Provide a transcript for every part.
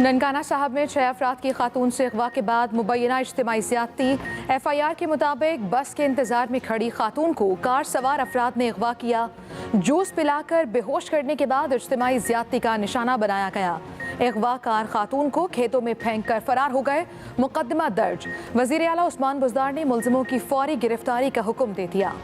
ननकाना साहब में 6 अफराद की खातून से अगवा के बाद मुबैना इज्तिमाई ज़्यादती। FIR के मुताबिक बस के इंतज़ार में खड़ी खातून को कार सवार अफराद ने अगवा किया। जूस पिलाकर बेहोश करने के बाद इज्तिमाई ज़्यादती का निशाना बनाया गया। अगवा कार खातून को खेतों में फेंक कर फरार हो गए। मुकदमा दर्ज। वज़ीर आला उस्मान बुज़दार ने मुल्ज़िमों की फौरी गिरफ्तारी का हुक्म दे दिया।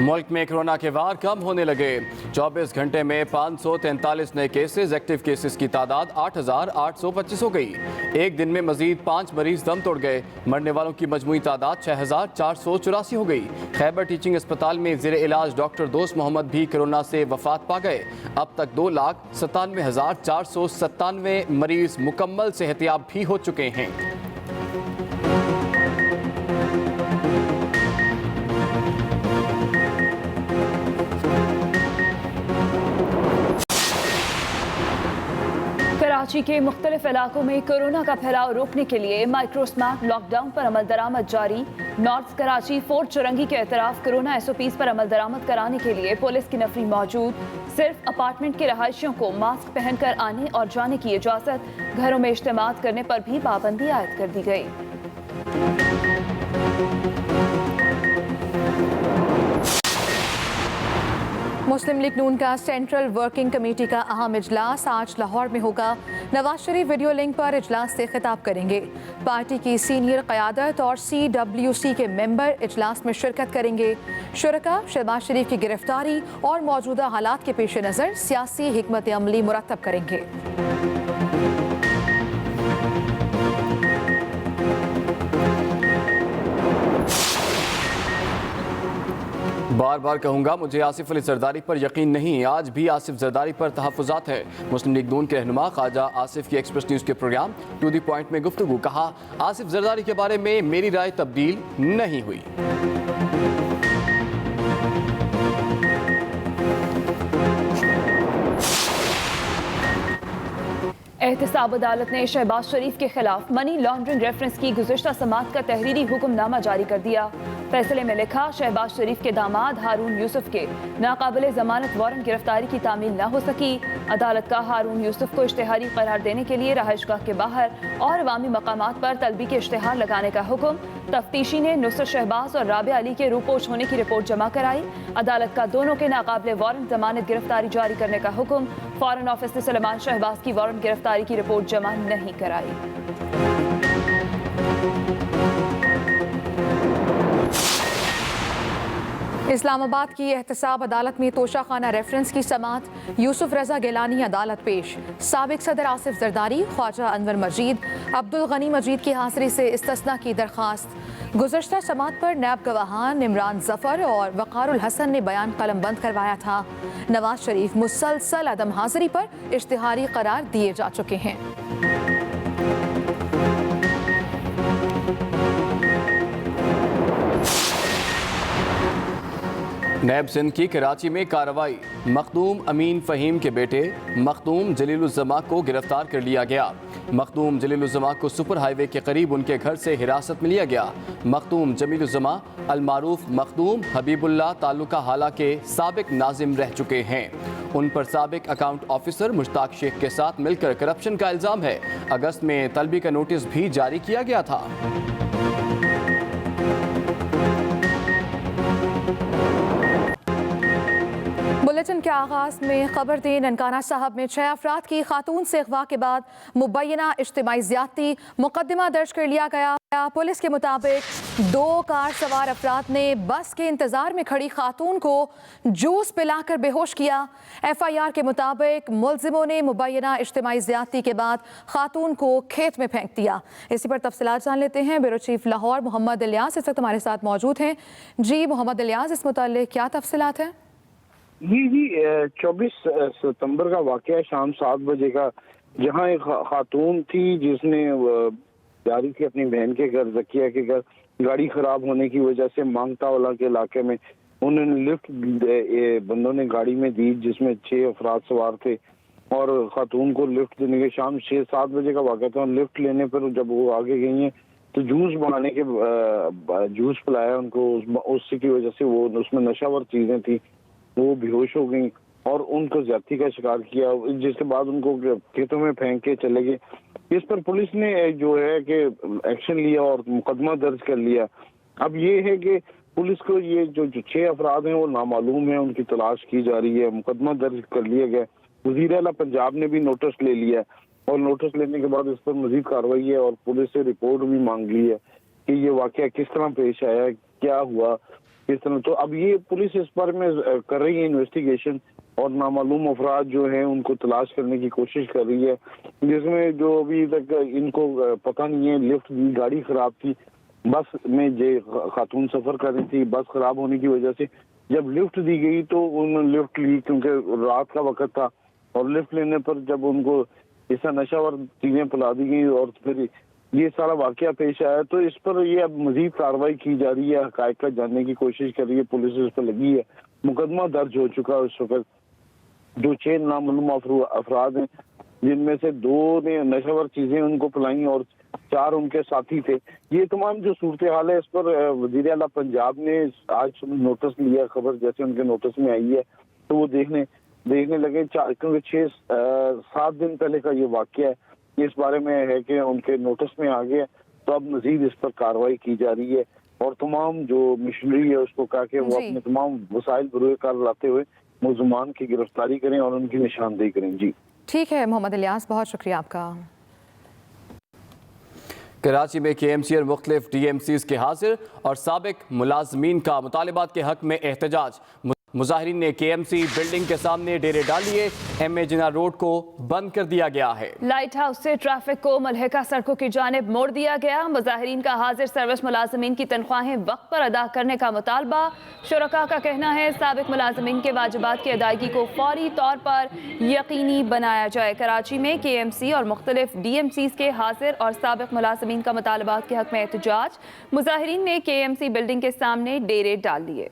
मुल्क में कोरोना के वार कम होने लगे। 24 घंटे में 543 नए केसेस, एक्टिव केसेस की तादाद 8,825 हो गई। एक दिन में मजीद 5 मरीज दम तोड़ गए। मरने वालों की मजमूई तादाद 6,484 हो गई। खैबर टीचिंग अस्पताल में ज़ेर इलाज डॉक्टर दोस्त मोहम्मद भी कोरोना से वफात पा गए। अब तक 2,97,497 मरीज मुकम्मल सेहतियाब भी हो चुके हैं। कराची के मुख्तलिफ इलाकों में कोरोना का फैलाव रोकने के लिए माइक्रोस्मैक लॉकडाउन पर अमल दरामद जारी। नॉर्थ कराची फोर्ट चुरंगी के एतराफ कोरोना SOPs पर अमल दरामद कराने के लिए पुलिस की नफरी मौजूद। सिर्फ अपार्टमेंट के रहायशियों को मास्क पहनकर आने और जाने की इजाज़त। घरों में इज्तिमात करने पर भी पाबंदी आयद कर दी गई। मुस्लिम लीग नून का सेंट्रल वर्किंग कमेटी का अहम इजलास आज लाहौर में होगा। नवाज शरीफ वीडियो लिंक पर इजलास से खिताब करेंगे। पार्टी की सीनियर क़यादत और CWC के मेंबर इजलास में शिरकत करेंगे। शुरका शहबाज शरीफ की गिरफ्तारी और मौजूदा हालात के पेश नज़र सियासी हिकमत अमली मुरतब करेंगे। बार बार कहूंगा, मुझे आसिफ अली जरदारी पर यकीन नहीं। आज भी आसिफ जरदारी पर तहफ़्फ़ुज़ात है। मुस्लिम लीग नून के रहनुमा ख्वाजा आसिफ की एक्सप्रेस न्यूज़ के प्रोग्राम टू द पॉइंट में गुफ्तगू। कहा, आसिफ जरदारी के बारे में मेरी राय तब्दील नहीं हुई। एहतसाब अदालत ने शहबाज शरीफ के खिलाफ मनी लॉन्ड्रिंग रेफरेंस की गुज़िश्ता समात का तहरीरी हुक्मनामा जारी कर दिया। फैसले में लिखा, शहबाज शरीफ के दामाद हारून यूसुफ के नाकाबिले ज़मानत वारंट गिरफ्तारी की तामील न हो सकी। अदालत का हारून यूसुफ को इश्तिहारी करार देने के लिए रहायशगाह के बाहर और अवामी मकामात पर तलबी के इश्तिहार लगाने का हुक्म। तफ्तीशी ने नुसरत शहबाज और राबिया अली के रूपोश होने की रिपोर्ट जमा कराई। अदालत का दोनों के नाकाबिले वारंट जमानत गिरफ्तारी जारी करने का हुक्म। फॉरेन ऑफिस ने सलमान शहबाज की वारंट गिरफ्तारी की रिपोर्ट जमा नहीं कराई। इस्लामाबाद की एहतसाब अदालत में तोशाखाना रेफरेंस की समात। यूसुफ रजा गिलानी अदालत पेश। साबिक सदर आसिफ जरदारी, ख्वाजा अनवर मजीद, अब्दुल गनी मजीद की हाजिरी से इस्तिस्ना की दरख्वास्त। गुज़श्ता समात पर नैब गवाहान इमरान जफर और वक़ारुल हसन ने बयान कलमबंद करवाया था। नवाज शरीफ मुसलसल अदम हाजिरी पर इश्तिहारी करार दिए जा चुके हैं। नैब सिंध की कराची में कार्रवाई। मखदूम अमीन फ़हीम के बेटे मखदूम जलीलुज़्ज़मा को गिरफ्तार कर लिया गया। मखदूम जलीलुज़्ज़मा को सुपर हाईवे के करीब उनके घर से हिरासत में लिया गया। मखदूम जमीलुज़्ज़मा अलमारूफ मखदूम हबीबुल्लाह तालुका हाला के साबिक नाजिम रह चुके हैं। उन पर साबिक अकाउंट ऑफिसर मुश्ताक शेख के साथ मिलकर करप्शन का इल्ज़ाम है। अगस्त में तलबी का नोटिस भी जारी किया गया था। बुलेटिन के आगाज में खबर दी। ननकाना साहब में 6 अफराद की खातून से अगवा के बाद मुबैना इज्तिमाई ज़्यादती। मुकदमा दर्ज कर लिया गया। पुलिस के मुताबिक 2 कार सवार अफराद ने बस के इंतजार में खड़ी खातून को जूस पिलाकर बेहोश किया। FIR के मुताबिक मुल्जिमों ने मुबैना इज्तिमाई ज़्यादती के बाद खातून को खेत में फेंक दिया। इसी पर तफसीलात जान लेते हैं। ब्यूरो चीफ लाहौर मोहम्मद इलियास इस वक्त हमारे साथ मौजूद हैं। जी मोहम्मद इलियास, इस मुताल्लिक क्या तफसीलात हैं? जी 24 सितंबर का वाक़या शाम 7 बजे का, जहां एक खातून थी जिसने जारी थी अपनी बहन के घर, जकिया के घर। गाड़ी खराब होने की वजह से मांगतावाला के इलाके में उन्होंने लिफ्ट बंदों ने गाड़ी में दी, जिसमें 6 अफराद सवार थे और खातून को लिफ्ट देने के शाम 6-7 बजे का वाक़या था। लिफ्ट लेने पर जब वो आगे गई हैं تو جوس بنانے کے جوس پلایا ان کو، اس کی وجہ سے وہ اس میں نشہ ور چیزیں تھیں، وہ بے ہوش ہو گئیں اور ان کو زیادتی کا شکار کیا، جس کے بعد ان کو کھیتوں میں پھینک کے چلے گئے۔ اس پر پولیس نے جو ہے کہ ایکشن لیا اور مقدمہ درج کر لیا۔ اب یہ ہے کہ پولیس کو یہ جو 6 افراد ہیں وہ نامعلوم ہیں، ان کی تلاش کی جا رہی ہے، مقدمہ درج کر لیا گیا۔ وزیر اعلیٰ پنجاب نے بھی نوٹس لے لیا اور نوٹس لینے کے بعد اس پر مزید کارروائی ہے اور پولیس سے رپورٹ بھی مانگ لی ہے کہ یہ واقعہ کس طرح پیش آیا، کیا ہوا کس طرح۔ تو اب یہ پولیس اس پر میں کر رہی ہے انویسٹیگیشن اور نامعلوم افراد جو ہیں ان کو تلاش کرنے کی کوشش کر رہی ہے، جس میں جو ابھی تک ان کو پتہ نہیں ہے، لفٹ دی گاڑی خراب تھی، بس میں خاتون سفر کر رہی تھی، بس خراب ہونے کی وجہ سے جب لفٹ دی گئی تو انہوں نے لفٹ لی کیونکہ رات کا وقت تھا، اور لفٹ لینے پر جب ان کو اس نشہ ور چیزیں پلا دی گئی اور پھر یہ سارا واقعہ پیش آیا، تو اس پر یہ اب مزید کارروائی کی جا رہی ہے، حقائق کا جاننے کی کوشش کر رہی ہے پولیس، اس پر لگی ہے، مقدمہ درج ہو چکا ہے اس وقت۔ جو 6 نامعلوم افراد ہیں جن میں سے 2 نے نشہ ور چیزیں ان کو پلائیں اور 4 ان کے ساتھی تھے۔ یہ تمام جو صورتحال ہے اس پر وزیر اعلیٰ پنجاب نے آج نوٹس لیا، خبر جیسے ان کے نوٹس میں آئی ہے تو وہ دیکھنے لگے، کیونکہ 7 دن پہلے کا یہ واقعہ ہے، اس بارے میں ہے کہ ان کے نوٹس میں آ گیا، تو اب مزید اس پر کارروائی کی جا رہی ہے اور تمام جو مشنری ہے اس کو کہا کہ وہ اپنے تمام وسائل بروئے کار لاتے ہوئے ملزمان کی گرفتاری کریں اور ان کی نشاندہی کریں۔ جی ٹھیک ہے محمد الیاس، بہت شکریہ آپ کا۔ کراچی میں کے ایم سی اور مختلف ڈی ایم سیز کے حاضر اور سابق ملازمین کا مطالبات کے حق میں احتجاج۔ مظاہرین نے کے ایم سی بلڈنگ کے سامنے ڈیرے ڈال لیے، ایم اے جناح روڈ کو بند کر دیا گیا ہے۔ لائٹ ہاؤس سے ٹریفک کو ملحقہ سڑکوں کی جانب موڑ دیا گیا۔ مظاہرین کا حاضر سروس ملازمین کی تنخواہیں وقت پر ادا کرنے کا مطالبہ۔ شرکاء کا کہنا ہے سابق ملازمین کے واجبات کی ادائیگی کو فوری طور پر یقینی بنایا جائے۔ کراچی میں کے ایم سی اور مختلف ڈی ایم سیز کے حاضر اور سابق ملازمین کا مطالبات کے حق میں احتجاج۔ مظاہرین نے کے ایم سی بلڈنگ کے سامنے ڈیرے ڈال لیے۔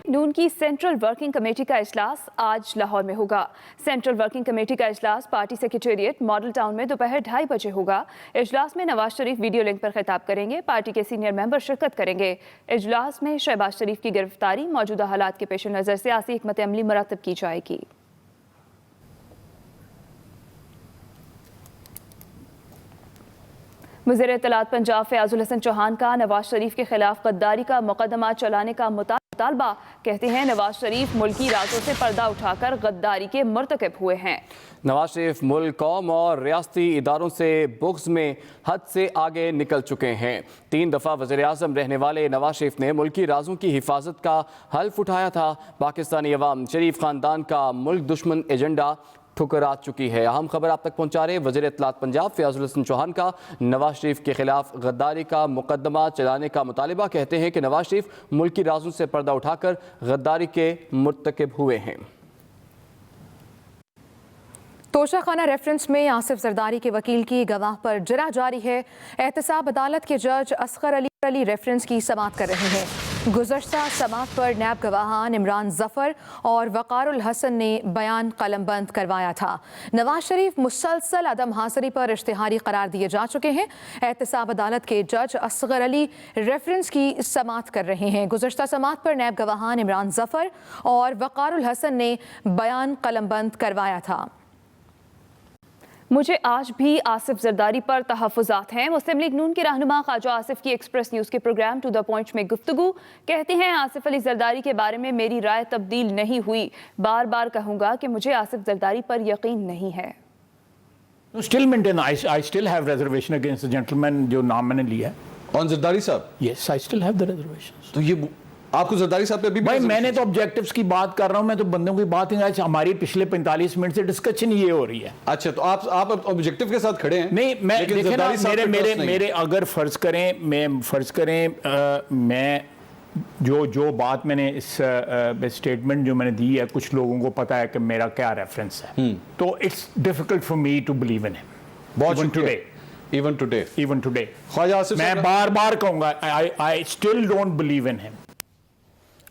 نون کی سینٹرل ورکنگ کمیٹی کا اجلاس آج لاہور میں ہوگا۔ سینٹرل ورکنگ کمیٹی کا اجلاس پارٹی سیکریٹریٹ ماڈل ٹاؤن میں دوپہر 2:30 بجے ہوگا۔ اجلاس میں نواز شریف ویڈیو لنک پر خطاب کریں گے، پارٹی کے سینئر ممبر شرکت کریں گے۔ اجلاس میں شہباز شریف کی گرفتاری، موجودہ حالات کے پیش نظر سیاسی حکمت عملی مرتب کی جائے گی۔ وزیر اطلاعات پنجاب فیاض الحسن چوہان کا نواز شریف کے خلاف غداری کا مقدمہ چلانے کا مطالبہ۔ کہتے ہیں نواز شریف ملکی رازوں سے پردہ اٹھا کر غداری کے مرتکب ہوئے ہیں۔ نواز شریف ملک، قوم اور ریاستی اداروں سے بغض میں حد سے آگے نکل چکے ہیں۔ 3 دفعہ وزیر اعظم رہنے والے نواز شریف نے ملکی رازوں کی حفاظت کا حلف اٹھایا تھا۔ پاکستانی عوام شریف خاندان کا ملک دشمن ایجنڈا ٹھکرا چکی ہے۔ اہم خبر آپ تک پہنچا رہے وزیر اطلاعات پنجاب فیاض الحسن چوہان کا نواز شریف کے خلاف غداری کا مقدمہ چلانے کا مطالبہ۔ کہتے ہیں کہ نواز شریف ملکی رازوں سے پردہ اٹھا کر غداری کے مرتکب ہوئے ہیں۔ توشہ خانہ ریفرنس میں آصف زرداری کے وکیل کی گواہ پر جرح جاری ہے۔ احتساب عدالت کے جج اصغر علی ریفرنس کی سماعت کر رہے ہیں۔ گزشتہ سماعت پر نیب گواہان عمران ظفر اور وقار الحسن نے بیان قلم بند کروایا تھا۔ نواز شریف مسلسل عدم حاضری پر اشتہاری قرار دیے جا چکے ہیں۔ احتساب عدالت کے جج اصغر علی ریفرنس کی سماعت کر رہے ہیں۔ گزشتہ سماعت پر نیب گواہان عمران ظفر اور وقار الحسن نے بیان قلم بند کروایا تھا۔ مجھے آج بھی آصف زرداری پر تحفظات ہیں۔ مسلم لیگ نون کے رہنما خواجہ آصف کی ایکسپریس نیوز کے پروگرام ٹو دا پوائنٹ میں گفتگو۔ کہتے ہیں آصف علی زرداری کے بارے میں میری رائے تبدیل نہیں ہوئی، بار بار کہوں گا کہ مجھے آصف زرداری پر یقین نہیں ہے۔ Still maintain, I still have reservation against the gentleman جو نام میں نے لیا ہے۔ on زرداری صاحب؟ Yes, I still have the reservations۔ تو یہ آپ کو زرداری صاحب پہ بھی بھائی میں نے تو آبجیکٹیوز کی بات کر رہا ہوں، میں تو بندوں کی بات نہیں، ہماری پچھلے 45 منٹ سے ڈسکشن یہ ہو رہی ہے۔ اچھا تو آپ آبجیکٹیو کے ساتھ کھڑے ہیں؟ نہیں میں دیکھیں نا، میرے اگر فرض کریں میں جو بات میں نے اس اسٹیٹمنٹ جو میں نے دی ہے، کچھ لوگوں کو پتا ہے کہ میرا کیا ریفرنس ہے، تو it's difficult for me to believe in him even today. خواجہ آصف میں بار بار کہوں گا I still don't believe in him۔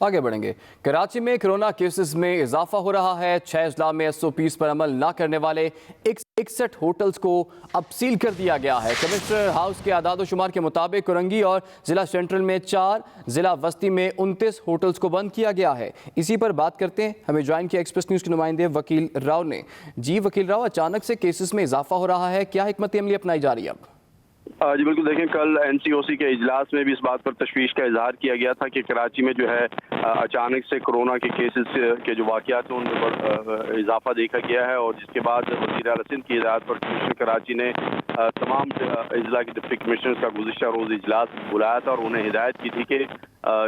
आगे बढ़ेंगे। कराची में कोरोना केसेस में इजाफा हो रहा है। 6 अजला में SOPs पर अमल न करने वाले 61 होटल्स को अब सील कर दिया गया है। कमिश्नर हाउस के आदाद शुमार के मुताबिक कुरंगी और जिला सेंट्रल में 4, जिला वस्ती में 29 होटल्स को बंद किया गया है। इसी पर बात करते हैं, हमें ज्वाइन किया एक्सप्रेस न्यूज़ के नुमाइंदे वकील राव ने। जी वकील राव, अचानक से केसेस में इजाफा हो रहा है, क्या हिकमत अमली अपनाई जा रही है अब? जी बिल्कुल, देखें कल NCOC के इजलास में भी इस बात पर तशवीश का इजहार किया गया था कि कराची में जो है अचानक से कोरोना के केसेस के जो वाक़यात हैं उनमें इजाफा देखा गया है, और जिसके बाद वज़ीर आला सिंध की हिदायत पर कमिश्नर कराची ने तमाम अजला के डिप्टी कमिश्नर का गुज़िश्ता रोज़ इजलास बुलाया था और उन्हें हिदायत की थी कि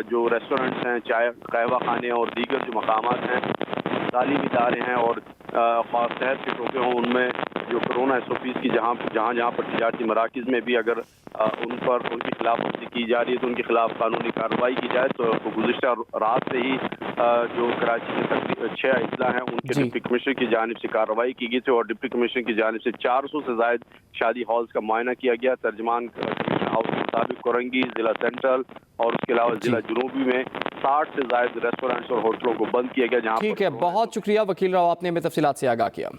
जो रेस्टोरेंट्स हैं, चाय कहवा खाने और दीगर जो मकामात हैं, तालीमी इदारे हैं और ख़ास सेहत के शोबे हों, उनमें जो कोरोना SOPs की जहाँ पर तिजारती मराकिज़ में भी अगर उनके खिलाफ वर्जी की जा रही है तो उनके खिलाफ कानूनी कार्रवाई की जाए। तो गुज़िश्ता रात से ही जो कराची के तकरीबन 6 अजला हैं उनके डिप्टी कमिश्नर की जानिब से कार्रवाई की गई थी और डिप्टी कमिश्नर की जानिब से 400 से ज़ायद शादी हॉल्स का मुआयना किया गया। तर्जमान कमिश्नर हाउस के मुताबिक कुरंगी, जिला सेंट्रल और उसके अलावा जिला जुनूबी में 60 से ज़ायद रेस्टोरेंट्स और होटलों को बंद किया गया। जहाँ ठीक है, बहुत शुक्रिया वकील राव, आपने हमें तफसीलात से आगाह किया।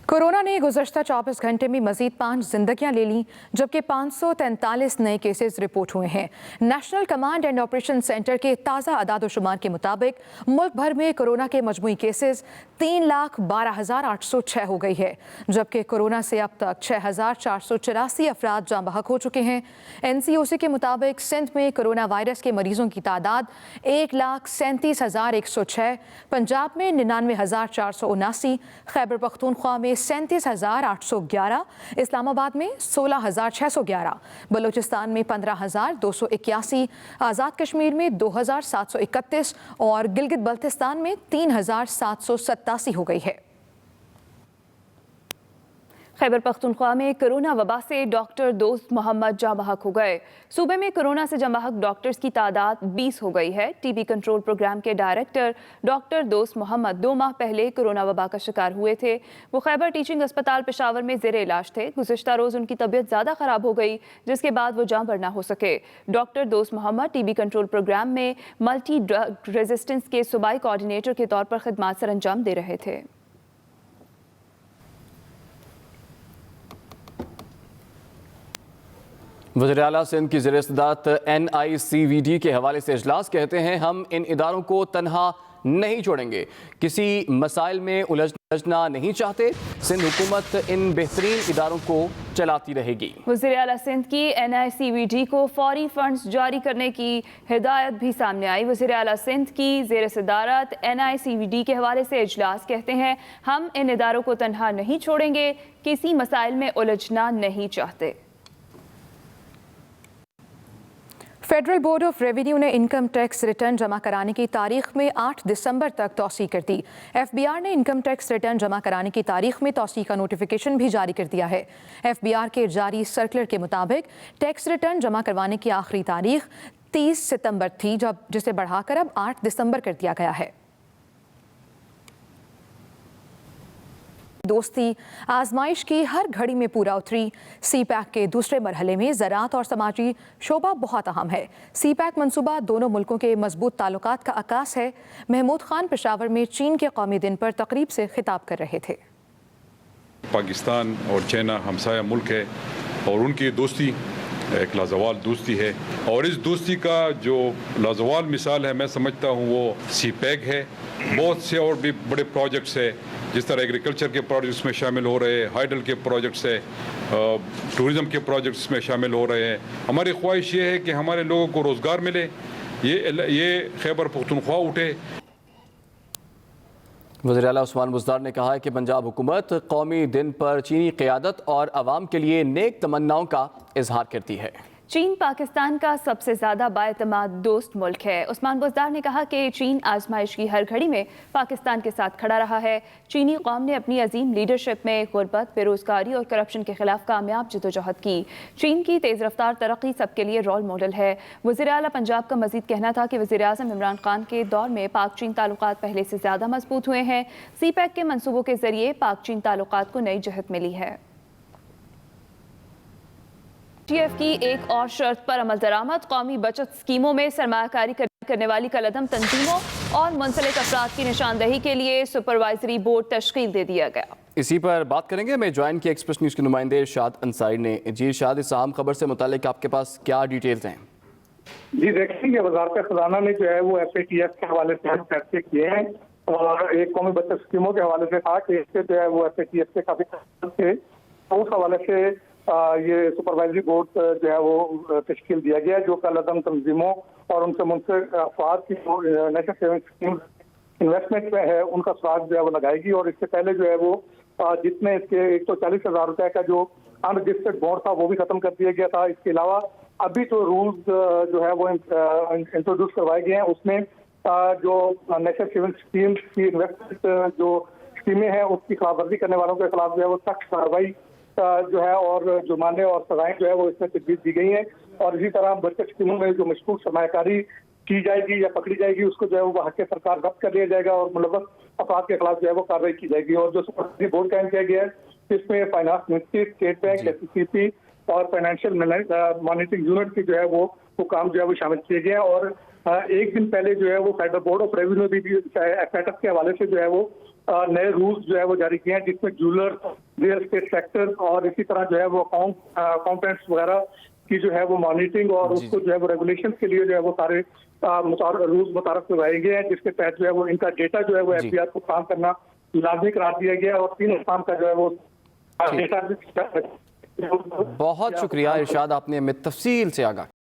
कोरोना ने गुज़श्ता 24 घंटे में मज़ीद 5 जिंदगियां ले लीं, जबकि 543 नए केसेस रिपोर्ट हुए हैं। National command and operation centre के ताज़ा आदाद-ओ-शुमार के मुताबिक मुल्क भर में कोरोना के मजमूई केसेस 3,12,806 हो गई है, जबकि कोरोना से अब तक 6,484 अफराद जाँ बहक हो चुके हैं। NCOC के मुताबिक सिंध में कोरोना वायरस के मरीजों की तादाद 1,37,106, पंजाब में 99,479, खैबर पख्तूनख्वा में 37,811, इस्लामाबाद में 16,611, बलूचिस्तान में 15,281, आज़ाद कश्मीर में 2,731 और गिलगित बल्तिस्तान में 3,787 हो गई है। खैबर पख्तूनख्वा में कोरोना वबा से डॉक्टर दोस्त मोहम्मद जाँ बहक हो गए। सूबे में कोरोना से जाँ बहक डॉक्टर्स की तादाद 20 हो गई है। TB कंट्रोल प्रोग्राम के डायरेक्टर डॉक्टर दोस्त मोहम्मद 2 माह पहले कोरोना वबा का शिकार हुए थे। वो खैबर टीचिंग अस्पताल पेशावर में ज़ेरे इलाज थे। गुज़िश्ता रोज़ उनकी तबीयत ज़्यादा ख़राब हो गई, जिसके बाद वो जाँ पर ना हो सके। डॉक्टर दोस्त मोहम्मद TB कंट्रोल प्रोग्राम में मल्टी ड्रग रेजिस्टेंस के सूबाई कोऑर्डिनेटर के तौर पर खिदमात सर अंजाम दे रहे थे। वज़ीर आला सिंध की ज़ेर सदारत NICVD के हवाले से इजलास, कहते हैं हम इन इदारों को तनहा नहीं छोड़ेंगे, किसी मसाइल में उलझना नहीं चाहते। सिंध हुकूमत इन बेहतरीन इदारों को चलाती रहेगी। वज़ीर आला सिंध की NICVD को फौरी फंड्स जारी करने की हिदायत भी सामने आई। वज़ीर आला सिंध की ज़ेर सदारत NICVD के हवाले से इजलास, कहते हैं हम इन इदारों को तनहा नहीं छोड़ेंगे, किसी मसाइल में उलझना नहीं चाहते। फेडरल बोर्ड ऑफ रेवेन्यू ने इनकम टैक्स रिटर्न जमा कराने की तारीख में 8 दिसंबर तक तौसीह कर दी। FBR ने इनकम टैक्स रिटर्न जमा कराने की तारीख में तौसीह का नोटिफिकेशन भी जारी कर दिया है। FBR के जारी सर्कुलर के मुताबिक टैक्स रिटर्न जमा करवाने की आखिरी तारीख 30 सितंबर थी, जिसे बढ़ाकर अब 8 दिसंबर कर दिया गया है। दोस्ती आजमाइश की हर घड़ी में पूरा उतरी। CPAC के दूसरे मरहले में ज़राअत और समाजी शोबा बहुत अहम है। CPAC मनसूबा दोनों मुल्कों के मजबूत ताल्लुकात का अक्कास है। महमूद खान पेशावर में चीन के कौमी दिन पर तकरीब से खिताब कर रहे थे। पाकिस्तान और चाइना हमसाया मुल्क है और उनकी दोस्ती एक लाजवाल दोस्ती है, और इस दोस्ती का जो लाजवाल मिसाल है मैं समझता हूँ वो CPAC है। बहुत से और भी बड़े प्रोजेक्ट्स है, जिस तरह एग्रीकल्चर के प्रोजेक्ट्स में शामिल हो रहे हैं, हाइडल के प्रोजेक्ट्स है, टूरिज़म के प्रोजेक्ट्स में शामिल हो रहे हैं। हमारी ख्वाहिश ये है कि हमारे लोगों को रोज़गार मिले, ये खैबर पख्तूनख्वा उठे। वज़ीर आला उस्मान बुज़दार ने कहा है कि पंजाब हुकूमत कौमी दिन पर चीनी क़यादत और आवाम के लिए नेक तमन्नाओं का इजहार करती है। चीन पाकिस्तान का सबसे ज़्यादा बाएतमाद दोस्त मुल्क है। उस्मान बुज़दार ने कहा कि चीन आजमाइश की हर घड़ी में पाकिस्तान के साथ खड़ा रहा है। चीनी कौम ने अपनी अजीम लीडरशिप में गुर्बत, बेरोज़गारी और करप्शन के खिलाफ कामयाब जदोजहद की। चीन की तेज़ रफ्तार तरक्की सबके लिए रोल मॉडल है। वज़ीर आला पंजाब का मज़ीद कहना था कि वज़ीर आज़म इमरान खान के दौर में पाक चीन ताल्लुकात पहले से ज़्यादा मजबूत हुए हैं। CPAC के मनसूबों के ज़रिए पाक चीन ताल्लुकात को नई जहत मिली है। TF की एक और शर्त पर अमल दरामद, कौमी बचत स्कीमों में सरमायाकारी करने वाली कलअदम तंजीमों और मुंसलिक अफराद की निशानदही के लिए सुपरवाइजरी बोर्ड तश्कील दे दिया गया। इसी पर बात करेंगे। हमें ज्वाइन किया एक्सप्रेस न्यूज़ के नुमाइंदे इरशाद अंसारी ने। जी इरशाद, इस अहम खबर से मुतालिक आपके पास क्या डिटेल्स हैं? जी देखिए, ये वजारत खजाना ने जो है वो FATF के हवाले से फैसले किए हैं और एक कौमी बचत स्कीमों के हवाले से कहा कि इससे जो है वो FATF से काफी थे, तो उस हवाले से ये सुपरवाइजरी बोर्ड जो है वो तश्कील दिया गया है, जो कलअदम तंजीमों और उनसे मुंसलिक अफराद की नेशनल सेविंग स्कीम इन्वेस्टमेंट में है उनका सुराग जो है वो लगाएगी। और इससे पहले जो है वो जितने इसके 140,000 रुपए का जो अनरजिस्टर्ड बॉन्ड था वो भी खत्म कर दिया गया था। इसके अलावा अभी जो रूल्स जो है वो इंट्रोड्यूस करवाए गए हैं, उसमें जो नेशनल सेविंग स्कीम की इन्वेस्टमेंट जो स्कीमें हैं उसकी खिलाफवर्जी करने वालों के खिलाफ जो है वो सख्त कार्रवाई जो है और जुर्माने और सजाएं जो है वो इसमें तजवीज़ दी गई हैं। और इसी तरह बचत स्कीमों में जो मशकूक सरमायाकारी की जाएगी या पकड़ी जाएगी उसको जो है वो हक़ सरकार जब्त कर लिया जाएगा और मुलव्वस अफराद के खिलाफ जो है वो कार्रवाई की जाएगी। और जो सुपरवाइजरी बोर्ड कायम किया गया है इसमें finance ministry, state bank, SCCP और फाइनेंशियल मॉनिटरिंग यूनिट की जो है वो काम जो है वो शामिल किए गए हैं। और एक दिन पहले जो है वो फेडरल बोर्ड ऑफ रेवेन्यू भी FATF के हवाले से जो है वो नए रूल्स जो है वो जारी किए हैं, जिसमें ज्वेलर, रियल एस्टेट सेक्टर और इसी तरह जो है वो अकाउंटेंट्स वगैरह की जो है वो मॉनिटरिंग और उसको जो है वो रेगुलेशन के लिए जो है वो सारे रूल्स मुतारफ करवाए गए हैं, जिसके तहत जो है वो इनका डेटा जो है वो FBR को काम करना लाजमी करार दिया गया और 3 अक़साम का जो है वो डेटा। बहुत शुक्रिया इरशाद, आपने हमें तफसील से आगाह